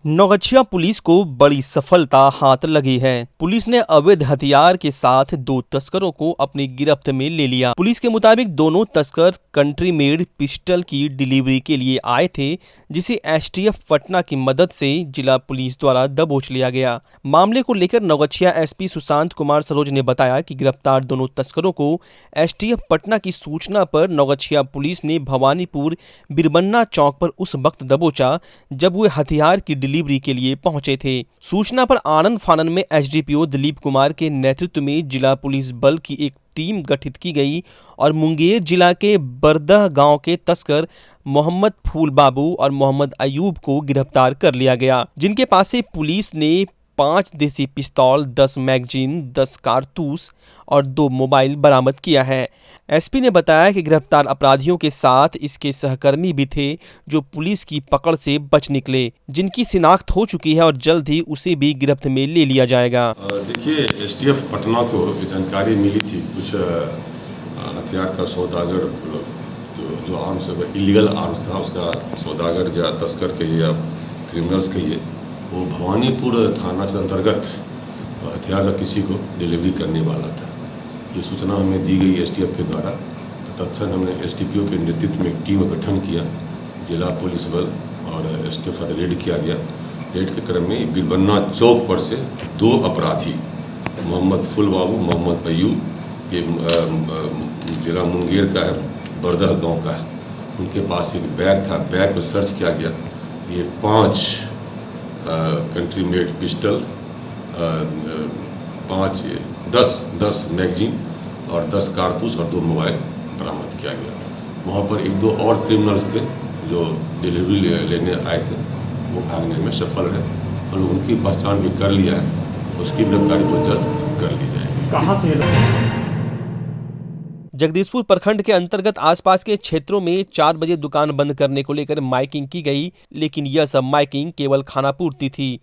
Naugachhia police को बड़ी सफलता हाथ लगी है। पुलिस ने अवैध हथियार के साथ 2 तस्करों को अपनी गिरफ्त में ले लिया। पुलिस के मुताबिक दोनों तस्कर कंट्री मेड पिस्टल की डिलीवरी के लिए आए थे, जिसे एसटीएफ पटना की मदद से जिला पुलिस द्वारा दबोच लिया गया। मामले को लेकर नौगछिया एसपी सुशांत कुमार सरोज ने बताया कि गिरफ्तार दोनों तस्करों को एसटीएफ पटना की सूचना पर नौगछिया पुलिस ने भवानीपुर बिरबन्ना चौक पर उस वक्त दबोचा जब वे हथियार की डिलीवरी के लिए पहुंचे थे। सूचना पर आनन फानन में एसडीपीओ दिलीप कुमार के नेतृत्व में जिला पुलिस बल की एक टीम गठित की गई और मुंगेर जिला के बरदह गांव के तस्कर मोहम्मद फूल बाबू और मोहम्मद अयूब को गिरफ्तार कर लिया गया, जिनके पास से पुलिस ने 5 देसी पिस्तौल, 10 मैगजीन, 10 कारतूस और 2 मोबाइल बरामद किया है। एसपी ने बताया कि गिरफ्तार अपराधियों के साथ इसके सहकर्मी भी थे जो पुलिस की पकड़ से बच निकले, जिनकी शिनाख्त हो चुकी है और जल्द ही उसे भी गिरफ्त में ले लिया जाएगा। देखिए, एसटीएफ पटना को जानकारी मिली थी कुछ हथियार का सौदागर जो आर्म्स इलीगल आर्म्स था, उसका सौदागर या तस्कर कहिए या क्रिमिनल्स कहिए, वो भवानीपुर थाना से अंतर्गत हथियार का किसी को डिलीवरी करने वाला था। ये सूचना हमें दी गई एसटीएफ के द्वारा, तो तत्क्षण हमने एसडीपीओ के नेतृत्व में एक टीम का गठन किया। जिला पुलिस बल और एसटीएफ का रेड किया गया। रेड के क्रम में बिरबन्ना चौक पर से 2 अपराधी, मोहम्मद फूल बाबू, मोहम्मद अयूब, ये जिला मुंगेर का है, बरदह गाँव का है, उनके पास एक बैग था। बैग को सर्च किया गया। ये 5 कंट्री मेड पिस्टल, 10 मैगजीन और 10 कारतूस और 2 मोबाइल बरामद किया गया। वहाँ पर 1-2 और क्रिमिनल्स थे जो डिलीवरी लेने आए थे, वो भागने में सफल रहे और उनकी पहचान भी कर लिया है। उसकी गिरफ्तारी बहुत जल्द कर ली जाएगी। कहाँ से? जगदीशपुर प्रखंड के अंतर्गत आसपास के क्षेत्रों में 4 बजे दुकान बंद करने को लेकर माइकिंग की गई, लेकिन यह सब माइकिंग केवल खानापूर्ति थी।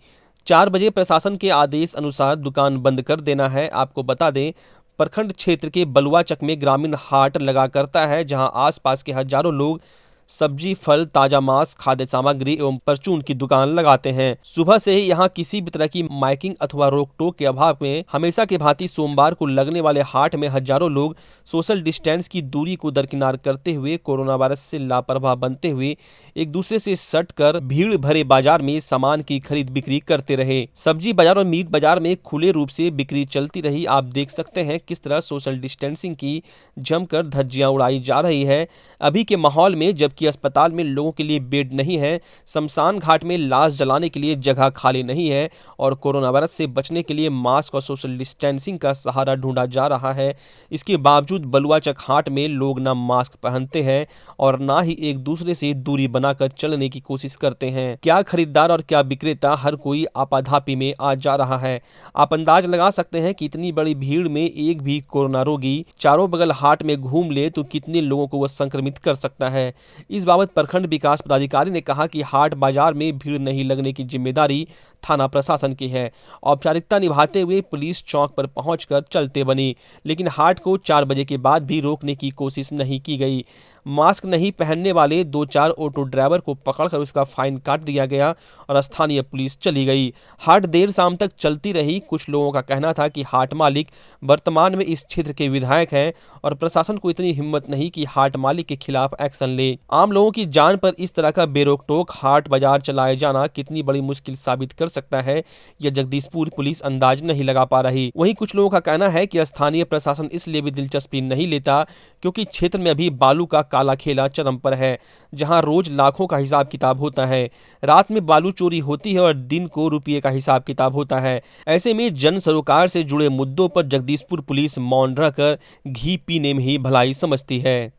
4 बजे प्रशासन के आदेश अनुसार दुकान बंद कर देना है। आपको बता दें, प्रखंड क्षेत्र के बलुआचक में ग्रामीण हाट लगा करता है, जहां आसपास के हजारों लोग सब्जी, फल, ताजा मांस, खाद्य सामग्री एवं परचून की दुकान लगाते हैं। सुबह से ही यहाँ किसी भी तरह की माइकिंग अथवा रोक टोक के अभाव में हमेशा के भांति सोमवार को लगने वाले हाट में हजारों लोग सोशल डिस्टेंस की दूरी को दरकिनार करते हुए कोरोना वायरस से लापरवाह बनते हुए एक दूसरे से सट कर भीड़ भरे बाजार में सामान की खरीद बिक्री करते रहे। सब्जी बाजार और मीट बाजार में खुले रूप से बिक्री चलती रही। आप देख सकते हैं किस तरह सोशल डिस्टेंसिंग की जमकर धज्जियां उड़ाई जा रही है। अभी के माहौल में जबकि अस्पताल में लोगों के लिए बेड नहीं है, शमशान घाट में लाश जलाने के लिए जगह खाली नहीं है और कोरोना वायरस से बचने के लिए मास्क और सोशल डिस्टेंसिंग का सहारा ढूंढा जा रहा है, इसके बावजूद बलुआचक हाट में लोग ना मास्क पहनते हैं और ना ही एक दूसरे से दूरी बनाकर चलने की कोशिश करते हैं। क्या खरीदार और क्या विक्रेता, हर कोई आपाधापी में आ जा रहा है। आप अंदाज लगा सकते हैं कि इतनी बड़ी भीड़ में एक भी कोरोना रोगी चारों बगल हाट में घूम ले तो कितने लोगों को वह संक्रमित कर सकता है। इस बाबत प्रखंड विकास पदाधिकारी ने कहा कि हाट बाजार में भीड़ नहीं लगने की जिम्मेदारी थाना प्रशासन की है। औपचारिकता निभाते हुए पुलिस चौक पर पहुंचकर चलते बनी, लेकिन हाट को 4 बजे के बाद भी रोकने की कोशिश नहीं की गई। मास्क नहीं पहनने वाले 2-4 ऑटो ड्राइवर को पकड़कर उसका फाइन काट दिया गया और स्थानीय पुलिस चली गई। हाट देर शाम तक चलती रही। कुछ लोगों का कहना था कि हाट मालिक वर्तमान में इस क्षेत्र के विधायक हैं और प्रशासन को इतनी हिम्मत नहीं कि हाट मालिक के खिलाफ एक्शन ले। आम लोगों की जान पर इस तरह का बेरोक टोक हाट बाजार चलाए जाना कितनी बड़ी मुश्किल साबित कर सकता है, यह जगदीशपुर पुलिस अंदाज नहीं लगा पा रही। वहीं कुछ लोगों का कहना है कि स्थानीय प्रशासन इसलिए भी दिलचस्पी नहीं लेता क्योंकि क्षेत्र में अभी बालू का काला खेला चरम पर है, जहां रोज लाखों का हिसाब किताब होता है। रात में बालू चोरी होती है और दिन को रुपये का हिसाब किताब होता है। ऐसे में जन सरोकार से जुड़े मुद्दों पर जगदीशपुर पुलिस मौन रहकर घी पीने में ही भलाई समझती है।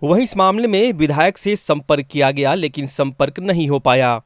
वहीं इस मामले में विधायक से संपर्क किया गया, लेकिन संपर्क नहीं हो पाया।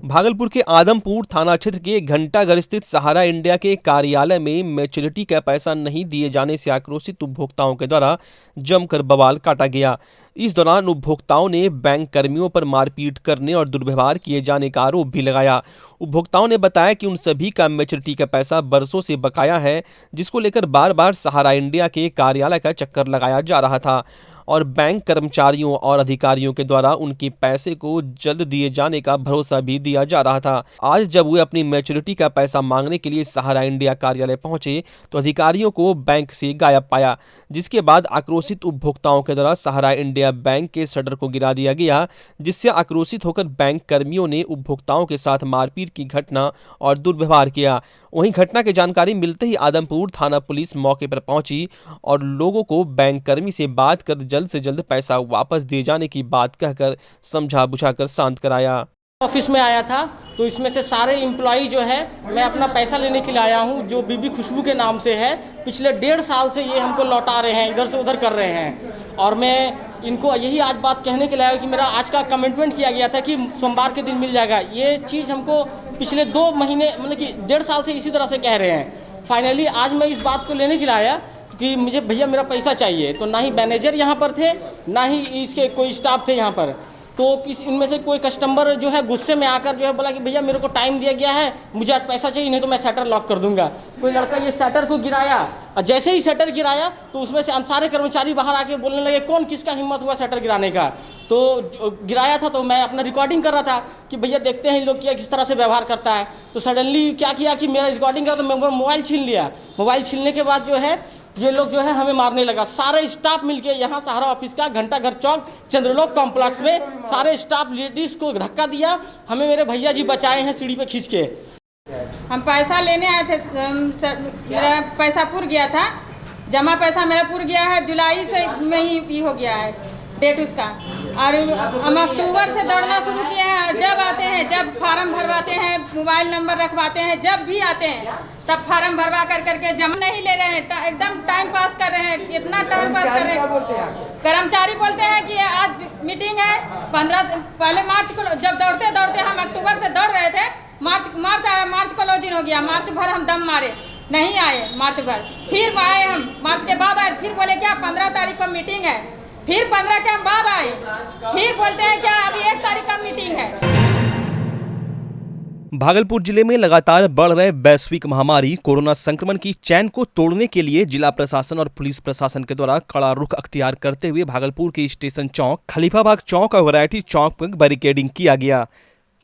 भागलपुर के आदमपुर थाना क्षेत्र के घंटाघर स्थित सहारा इंडिया के कार्यालय में मैच्योरिटी का पैसा नहीं दिए जाने से आक्रोशित उपभोक्ताओं के द्वारा जमकर बवाल काटा गया। इस दौरान उपभोक्ताओं ने बैंक कर्मियों पर मारपीट करने और दुर्व्यवहार किए जाने का आरोप भी लगाया। उपभोक्ताओं ने बताया कि उन सभी का मैच्योरिटी का पैसा बरसों से बकाया है, जिसको लेकर बार बार सहारा इंडिया के कार्यालय का चक्कर लगाया जा रहा था और बैंक कर्मचारियों और अधिकारियों के द्वारा उनके पैसे को जल्द दिए जाने का भरोसा भी दिया जा रहा था। आज जब वे अपनी मैच्योरिटी का पैसा मांगने के लिए सहारा इंडिया कार्यालय पहुंचे तो अधिकारियों को बैंक से गायब पाया, जिसके बाद आक्रोशित उपभोक्ताओं के द्वारा सहारा इंडिया बैंक के शटर को गिरा दिया गया, जिससे आक्रोशित होकर बैंक कर्मियों ने उपभोक्ताओं के साथ मारपीट की घटना और दुर्व्यवहार किया। वहीं घटना की जानकारी मिलते ही आदमपुर थाना पुलिस मौके पर पहुंची और लोगों को बैंक कर्मी से बात कर जल्द से जल्द पैसा वापस दिए जाने की बात कहकर समझा बुझाकर शांत कराया। ऑफिस में आया था तो इसमें से सारे एम्प्लॉई जो है मैं अपना पैसा लेने के लिए आया हूँ, जो बीबी खुशबू के नाम से है। पिछले 1.5 साल से ये हमको लौटा रहे हैं, इधर से उधर कर रहे हैं। और मैं इनको यही आज बात कहने के लिए आया कि मेरा आज का कमिटमेंट किया गया था कि सोमवार के दिन मिल जाएगा। ये चीज़ हमको पिछले 2 महीने मतलब कि 1.5 साल से इसी तरह से कह रहे हैं। फाइनली आज मैं इस बात को लेने के लिए आया कि मुझे भैया मेरा पैसा चाहिए। तो ना ही मैनेजर यहाँ पर थे, ना ही इसके कोई स्टाफ थे यहाँ पर। तो इनमें से कोई कस्टमर जो है गुस्से में आकर जो है बोला कि भैया मेरे को टाइम दिया गया है, मुझे आज पैसा चाहिए, नहीं तो मैं शटर लॉक कर दूंगा। कोई लड़का ये शटर को गिराया और जैसे ही शटर गिराया तो उसमें से सारे कर्मचारी बाहर आके बोलने लगे कौन किसका हिम्मत हुआ शटर गिराने का। तो गिराया था तो मैं अपना रिकॉर्डिंग कर रहा था कि भैया देखते हैं इन लोग किस तरह से व्यवहार करता है। तो सडनली क्या किया कि मेरा रिकॉर्डिंग करा तो मैं मोबाइल छीन लिया। मोबाइल छीनने के बाद जो है ये लोग जो है हमें मारने लगा। सारे स्टाफ मिलके यहाँ सहारा ऑफिस का घंटाघर चौक चंद्रलोक कॉम्प्लेक्स में सारे स्टाफ लेडीज को धक्का दिया। हमें मेरे भैया जी बचाए हैं सीढ़ी पे खींच के। हम पैसा लेने आए थे, मेरा पैसा पूर गया था, जमा पैसा मेरा पूर गया है। जुलाई से में ही हो गया है डेट उसका, और हम अक्टूबर से दौड़ना शुरू किए हैं। जब आते हैं, जब फार्म भरवाते हैं, मोबाइल नंबर रखवाते हैं, जब भी आते हैं तब फार्म भरवा करके जमा नहीं ले रहे हैं, एकदम टाइम पास कर रहे हैं। इतना टाइम पास कर रहे हैं। कर्मचारी बोलते हैं कि आज मीटिंग है 15 पहले मार्च को, जब दौड़ते दौड़ते हम अक्टूबर से दौड़ रहे थे, मार्च को लॉजिन हो गया। मार्च भर हम दम मारे, नहीं आए मार्च भर। फिर आए हम, मार्च के बाद आए, फिर बोले क्या 15 तारीख को मीटिंग है। फिर 15 के हम बाद आए, फिर बोलते हैं क्या अभी 1 तारीख का मीटिंग है। भागलपुर जिले में लगातार बढ़ रहे वैश्विक महामारी कोरोना संक्रमण की चैन को तोड़ने के लिए जिला प्रशासन और पुलिस प्रशासन के द्वारा कड़ा रुख अख्तियार करते हुए भागलपुर के स्टेशन चौक, खलीफाबाग चौक और वैरायटी चौक पर बैरिकेडिंग किया गया।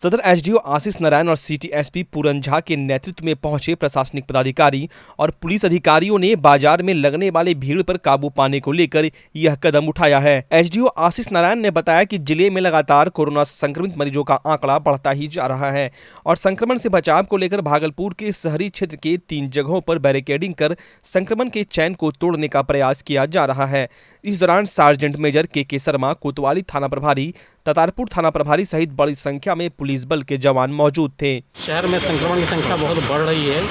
सदर एसडीओ आशीष नारायण और सिटी एसपी पूरन झा के नेतृत्व में पहुंचे प्रशासनिक पदाधिकारी और पुलिस अधिकारियों ने बाजार में लगने वाले भीड़ पर काबू पाने को लेकर यह कदम उठाया है। एसडीओ आशीष नारायण ने बताया कि जिले में लगातार कोरोना संक्रमित मरीजों का आंकड़ा बढ़ता ही जा रहा है और संक्रमण से बचाव को लेकर भागलपुर के शहरी क्षेत्र के 3 जगहों पर बैरिकेडिंग कर संक्रमण के चैन को तोड़ने का प्रयास किया जा रहा है। इस दौरान सार्जेंट मेजर के शर्मा, कोतवाली थाना प्रभारी, ततारपुर थाना प्रभारी सहित बड़ी संख्या में पुलिस बल के जवान मौजूद थे। शहर में संक्रमण की संख्या बहुत बढ़ रही है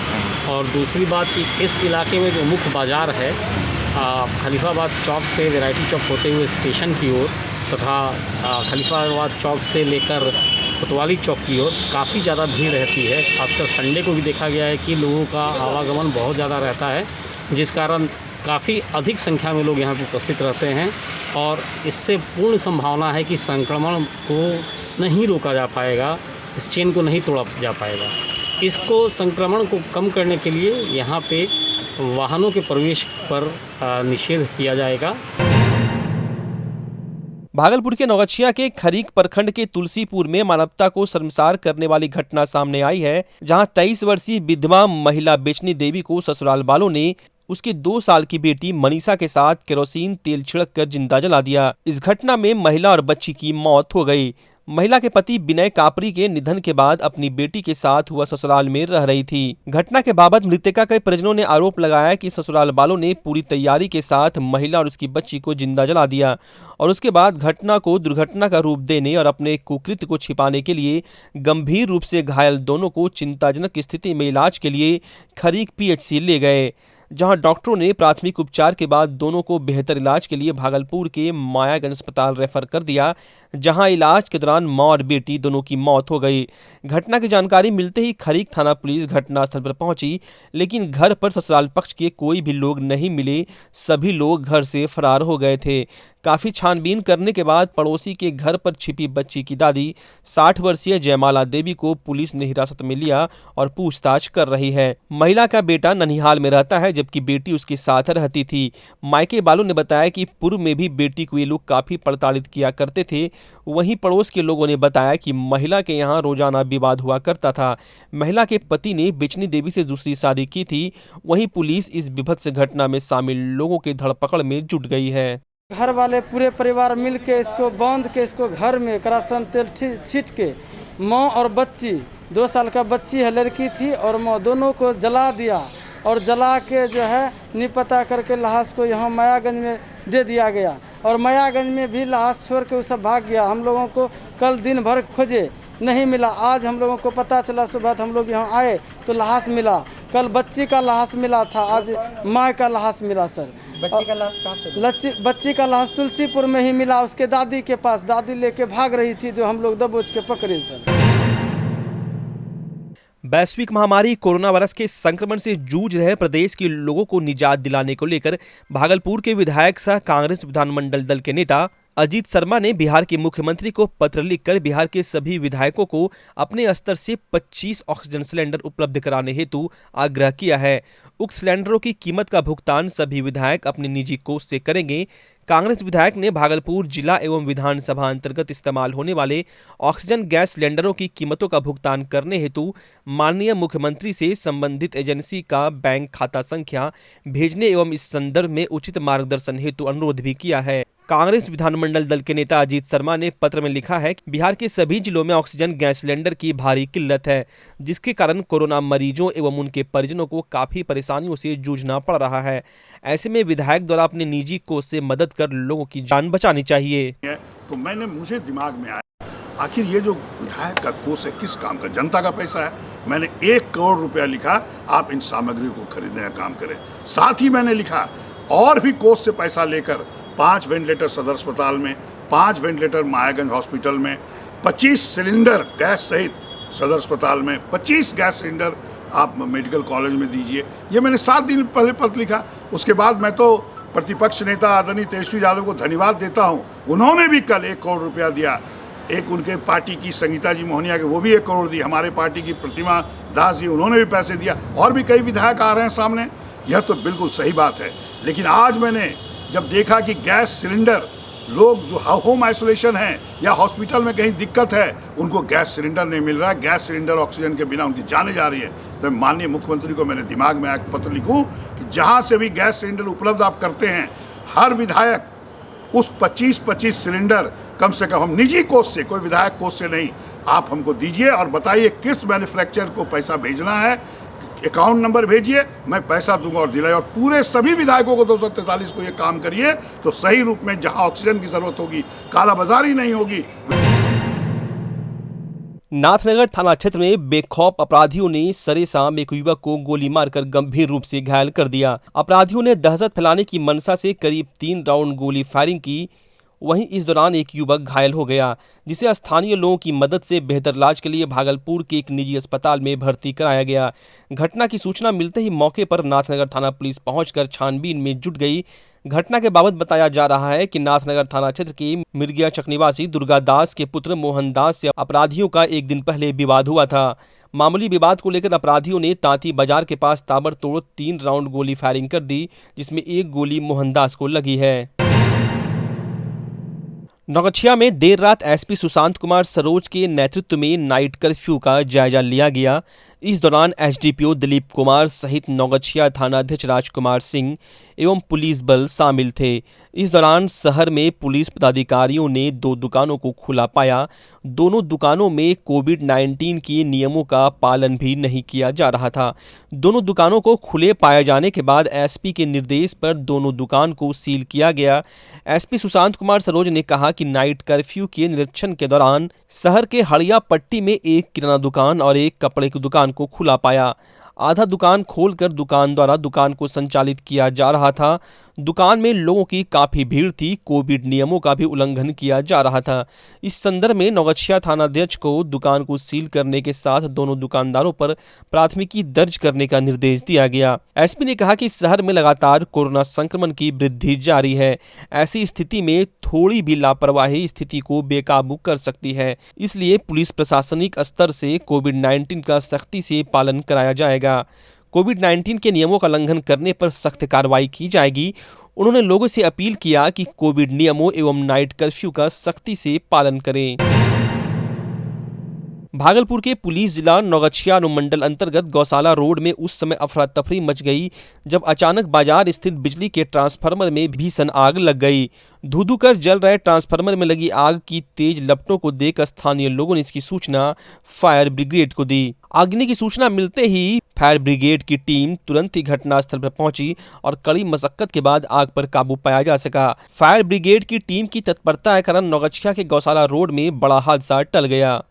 और दूसरी बात कि इस इलाके में जो मुख्य बाजार है खलीफाबाद चौक से वैरायटी चौक होते हुए स्टेशन की ओर तथा खलीफाबाद चौक से लेकर कोतवाली चौक की ओर काफ़ी ज़्यादा भीड़ रहती है। खासकर संडे को भी देखा गया है कि लोगों का आवागमन बहुत ज़्यादा रहता है, जिस कारण काफ़ी अधिक संख्या में लोग यहाँ पर उपस्थित रहते हैं और इससे पूर्ण संभावना है कि संक्रमण को नहीं रोका जा पाएगा, इस चेन को नहीं तोड़ा जा पाएगा। इसको संक्रमण को कम करने के लिए यहाँ पे वाहनों के प्रवेश पर निषेध किया जाएगा। भागलपुर के नौगछिया के खरीक प्रखंड के तुलसीपुर में मानवता को शर्मसार करने वाली घटना सामने आई है, जहां 23 वर्षीय विधवा महिला बेचनी देवी को ससुराल वालों ने उसकी 2 साल की बेटी मनीषा के साथ केरोसिन तेल छिड़ककर जिंदा जला दिया। इस घटना में महिला और बच्ची की मौत हो गई। महिला के पति विनय कापरी के निधन के बाद अपनी बेटी के साथ हुआ ससुराल में रह रही थी। घटना के बाबत मृतका के परिजनों ने आरोप लगाया कि ससुराल वालों ने पूरी तैयारी के साथ महिला और उसकी बच्ची को जिंदा जला दिया और उसके बाद घटना को दुर्घटना का रूप देने और अपने कुकृत्य को छिपाने के लिए गंभीर रूप से घायल दोनों को चिंताजनक स्थिति में इलाज के लिए खरीक पीएचसी ले गए, जहां डॉक्टरों ने प्राथमिक उपचार के बाद दोनों को बेहतर इलाज के लिए भागलपुर के मायागंज अस्पताल रेफर कर दिया, जहां इलाज के दौरान मां और बेटी दोनों की मौत हो गई। घटना की जानकारी मिलते ही खरीक थाना पुलिस घटनास्थल पर पहुंची, लेकिन घर पर ससुराल पक्ष के कोई भी लोग नहीं मिले, सभी लोग घर से फरार हो गए थे। काफी छानबीन करने के बाद पड़ोसी के घर पर छिपी बच्ची की दादी 60 वर्षीय जयमाला देवी को पुलिस ने हिरासत में लिया और पूछताछ कर रही है। महिला का बेटा ननिहाल में रहता है, जबकि बेटी उसके साथ रहती थी। मायके वालों ने बताया कि पूर्व में भी बेटी को ये लोग काफ़ी प्रताड़ित किया करते थे। वहीं पड़ोस के लोगों ने बताया कि महिला के यहाँ रोजाना विवाद हुआ करता था। महिला के पति ने बिचनी देवी से दूसरी शादी की थी। वहीं पुलिस इस विभत्स घटना में शामिल लोगों के धरपकड़ में जुट गई है। घर वाले पूरे परिवार मिल के इसको बांध के इसको घर में करासन तेल छीट के माँ और बच्ची 2 साल का बच्ची है, लड़की थी, और माँ दोनों को जला दिया और जला के जो है निपता करके लाश को यहाँ मायागंज में दे दिया गया। और मायागंज में भी लाश छोड़ के वो सब भाग गया। हम लोगों को कल दिन भर खोजे, नहीं मिला। आज हम लोगों को पता चला, सुबह हम लोग यहाँ आए तो लाश मिला। कल बच्ची का लाश मिला था, आज माँ का लाश मिला सर। बच्ची का लाश कहाँ पे? बच्ची का लाश तुलसीपुर में ही मिला, उसके दादी के पास। दादी लेके भाग रही थी, जो हम लोग दबोच के पकड़े सर। वैश्विक महामारी कोरोना वायरस के संक्रमण से जूझ रहे प्रदेश के लोगों को निजात दिलाने को लेकर भागलपुर के विधायक सह कांग्रेस विधानमंडल दल के नेता अजीत शर्मा ने बिहार के मुख्यमंत्री को पत्र लिखकर बिहार के सभी विधायकों को अपने स्तर से 25 ऑक्सीजन सिलेंडर उपलब्ध कराने हेतु आग्रह किया है। उक्त सिलेंडरों की कीमत का भुगतान सभी विधायक अपने निजी कोष से करेंगे। कांग्रेस विधायक ने भागलपुर जिला एवं विधानसभा अंतर्गत इस्तेमाल होने वाले ऑक्सीजन गैस सिलेंडरों की कीमतों का भुगतान करने हेतु माननीय मुख्यमंत्री से संबंधित एजेंसी का बैंक खाता संख्या भेजने एवं इस संदर्भ में उचित मार्गदर्शन हेतु अनुरोध भी किया है। कांग्रेस विधानमंडल दल के नेता अजीत शर्मा ने पत्र में लिखा है कि बिहार के सभी जिलों में ऑक्सीजन गैस सिलेंडर की भारी किल्लत है, जिसके कारण कोरोना मरीजों एवं उनके परिजनों को काफी परेशानियों से जूझना पड़ रहा है। ऐसे में विधायक द्वारा अपने निजी कोष से मदद कर लोगों की जान बचानी चाहिए। तो मुझे दिमाग में आया, आखिर ये जो विधायक का कोष है किस काम का? जनता का पैसा है। मैंने 1 करोड़ रुपया लिखा, आप इन सामग्रियों को खरीदने का काम करें। साथ ही मैंने लिखा और भी कोष से पैसा लेकर 5 वेंटिलेटर सदर अस्पताल में, 5 वेंटिलेटर मायागंज हॉस्पिटल में, 25 सिलेंडर गैस सहित सदर अस्पताल में, 25 गैस सिलेंडर आप मेडिकल कॉलेज में दीजिए। ये मैंने 7 दिन पहले पत्र लिखा। उसके बाद मैं तो प्रतिपक्ष नेता आदरणीय तेजस्वी यादव को धन्यवाद देता हूँ, उन्होंने भी कल 1 करोड़ रुपया दिया। एक उनके पार्टी की संगीता जी मोहनिया के, वो भी 1 करोड़ दी। हमारे पार्टी की प्रतिमा दास जी, उन्होंने भी पैसे दिया। और भी कई विधायक आ रहे हैं सामने। यह तो बिल्कुल सही बात है। लेकिन आज मैंने जब देखा कि गैस सिलेंडर लोग जो होम आइसोलेशन हैं या हॉस्पिटल में कहीं दिक्कत है, उनको गैस सिलेंडर नहीं मिल रहा है, गैस सिलेंडर ऑक्सीजन के बिना उनकी जाने जा रही है, तो माननीय मुख्यमंत्री को मैंने दिमाग में एक पत्र लिखूं कि जहां से भी गैस सिलेंडर उपलब्ध आप करते हैं, हर विधायक उस 25 सिलेंडर कम से कम, हम निजी कोष से, कोई विधायक कोष से नहीं, आप हमको दीजिए और बताइए किस मैन्युफैक्चर को पैसा भेजना है, अकाउंट नंबर भेजिए, मैं पैसा दूंगा और दिलाइए। और पूरे सभी विधायकों को 243 को ये काम करिए, तो सही रूप में जहां ऑक्सीजन की जरूरत होगी, कालाबाजारी नहीं होगी। नाथनगर थाना क्षेत्र में बेखौफ अपराधियों ने सरेआम एक युवक को गोली मारकर गंभीर रूप से घायल कर दिया। अपराधियों ने दहशत फैलाने की मंशा से करीब 3 राउंड गोली फायरिंग की। वहीं इस दौरान एक युवक घायल हो गया, जिसे स्थानीय लोगों की मदद से बेहतर इलाज के लिए भागलपुर के एक निजी अस्पताल में भर्ती कराया गया। घटना की सूचना मिलते ही मौके पर नाथनगर थाना पुलिस पहुंचकर छानबीन में जुट गई। घटना के बाबत बताया जा रहा है कि नाथनगर थाना क्षेत्र के मिर्गिया चक निवासी दुर्गा दास के पुत्र मोहन दास से अपराधियों का एक दिन पहले विवाद हुआ था। मामूली विवाद को लेकर अपराधियों ने तांती बाजार के पास ताबड़तोड़ 3 राउंड गोली फायरिंग कर दी, जिसमें एक गोली मोहन दास को लगी है। नौगछिया में देर रात एसपी सुशांत कुमार सरोज के नेतृत्व में नाइट कर्फ्यू का जायजा लिया गया। इस दौरान एसडीपीओ दिलीप कुमार सहित नौगछिया थानाध्यक्ष राजकुमार सिंह एवं पुलिस बल शामिल थे। इस दौरान शहर में पुलिस पदाधिकारियों ने 2 दुकानों को खुला पाया। दोनों दुकानों में कोविड-19 के नियमों का पालन भी नहीं किया जा रहा था। दोनों दुकानों को खुले पाए जाने के बाद एसपी के निर्देश पर दोनों दुकान को सील किया गया। एसपी सुशांत कुमार सरोज ने कहा कि नाइट कर्फ्यू के निरीक्षण के दौरान शहर के हड़िया पट्टी में एक किराना दुकान और एक कपड़े की दुकान को खुला पाया। आधा दुकान खोलकर दुकान द्वारा दुकान को संचालित किया जा रहा था। दुकान में लोगों की काफी भीड़ थी। कोविड नियमों का भी उल्लंघन किया जा रहा था। इस संदर्भ में नौगछिया थानाध्यक्ष को दुकान को सील करने के साथ दोनों दुकानदारों पर प्राथमिकी दर्ज करने का निर्देश दिया गया। एसपी ने कहा कि शहर में लगातार कोरोना संक्रमण की वृद्धि जारी है। ऐसी स्थिति में थोड़ी भी लापरवाही स्थिति को बेकाबू कर सकती है। इसलिए पुलिस प्रशासनिक स्तर से कोविड-19 का सख्ती से पालन कराया जाएगा। कोविड-19 के नियमों का उल्लंघन करने पर सख्त कार्रवाई की जाएगी। उन्होंने लोगों से अपील किया कि कोविड नियमों एवं नाइट कर्फ्यू का सख्ती से पालन करें। भागलपुर के पुलिस जिला नौगछिया अनुमंडल अंतर्गत गौशाला रोड में उस समय अफरा तफरी मच गई जब अचानक बाजार स्थित बिजली के ट्रांसफार्मर में भीषण आग लग गई। धू-धू कर जल रहे ट्रांसफार्मर में लगी आग की तेज लपटों को देख स्थानीय लोगों ने इसकी सूचना फायर ब्रिगेड को दी। अग्नि की सूचना मिलते ही फायर ब्रिगेड की टीम तुरंत ही घटनास्थल पर पहुंची और कड़ी मशक्कत के बाद आग पर काबू पाया जा सका। फायर ब्रिगेड की टीम की तत्परता के कारण नौगछिया के गौशाला रोड में बड़ा हादसा टल गया।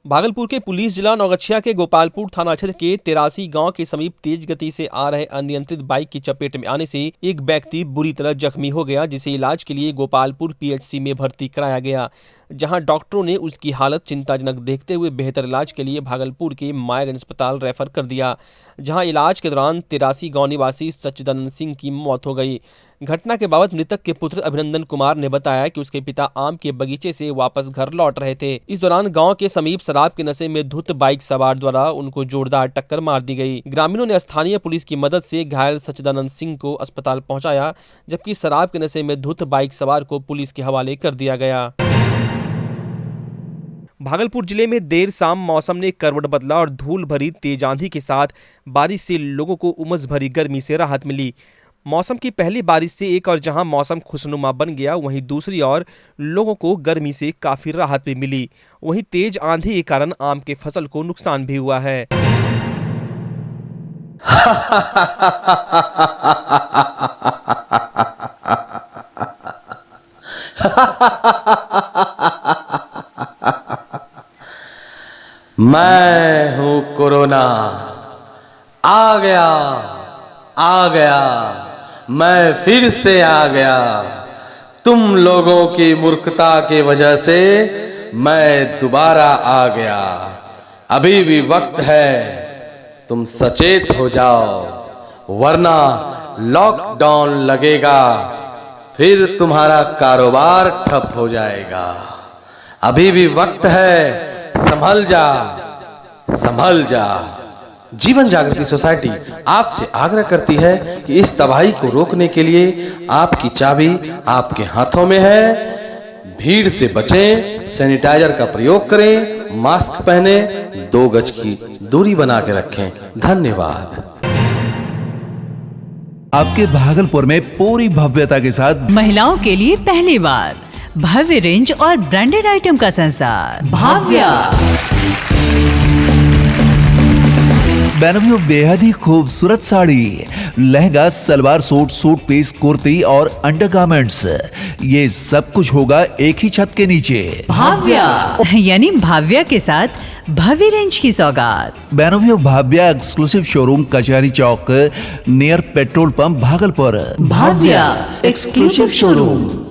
भागलपुर के पुलिस जिला नौगछिया के गोपालपुर थाना क्षेत्र के 83 गांव के समीप तेज गति से आ रहे अनियंत्रित बाइक की चपेट में आने से एक व्यक्ति बुरी तरह जख्मी हो गया, जिसे इलाज के लिए गोपालपुर पीएचसी में भर्ती कराया गया, जहां डॉक्टरों ने उसकी हालत चिंताजनक देखते हुए बेहतर इलाज के लिए भागलपुर के मायागंज अस्पताल रेफर कर दिया, जहां इलाज के दौरान 83 गांव निवासी सच्चिदानंद सिंह की मौत हो गई। घटना के बाबत मृतक के पुत्र अभिनंदन कुमार ने बताया कि उसके पिता आम के बगीचे से वापस घर लौट रहे थे। इस दौरान गांव के समीप शराब के नशे में धुत बाइक सवार द्वारा उनको जोरदार टक्कर मार दी गई। ग्रामीणों ने स्थानीय पुलिस की मदद से घायल सच्चिदानंद सिंह को अस्पताल पहुंचाया, जबकि शराब के नशे में धुत बाइक सवार को पुलिस के हवाले कर दिया गया। भागलपुर जिले में देर शाम मौसम ने करवट बदला और धूल भरी तेज आंधी के साथ बारिश से लोगों को उमस भरी गर्मी से राहत मिली। मौसम की पहली बारिश से एक और जहां मौसम खुशनुमा बन गया, वहीं दूसरी ओर लोगों को गर्मी से काफी राहत भी मिली। वहीं तेज आंधी के कारण आम के फसल को नुकसान भी हुआ है। मैं हूं कोरोना, आ गया आ गया, मैं फिर से आ गया। तुम लोगों की मूर्खता की वजह से मैं दोबारा आ गया। अभी भी वक्त है, तुम सचेत हो जाओ, वरना लॉकडाउन लगेगा, फिर तुम्हारा कारोबार ठप हो जाएगा। अभी भी वक्त है, संभल जा संभल जा। जीवन जागृति सोसाइटी आपसे आग्रह करती है कि इस तबाही को रोकने के लिए आपकी चाबी आपके हाथों में है। भीड़ से बचें, सैनिटाइजर का प्रयोग करें, मास्क पहने, 2 गज की दूरी बना के रखें। धन्यवाद। आपके भागलपुर में पूरी भव्यता के साथ महिलाओं के लिए पहली बार भव्य रेंज और ब्रांडेड आइटम का संसार भाव्या। बेनवियो बेहद ही खूबसूरत sari, lehenga, salwar suit, suit piece, kurti और अंडरगारमेंट्स, ये सब कुछ होगा एक ही छत के नीचे। भाव्या यानी भाव्या के साथ भव्य रेंज की सौगात। बेनवियो भाव्या एक्सक्लूसिव शोरूम कचहरी चौक near petrol pump Bhagalpur. Bhavya exclusive showroom.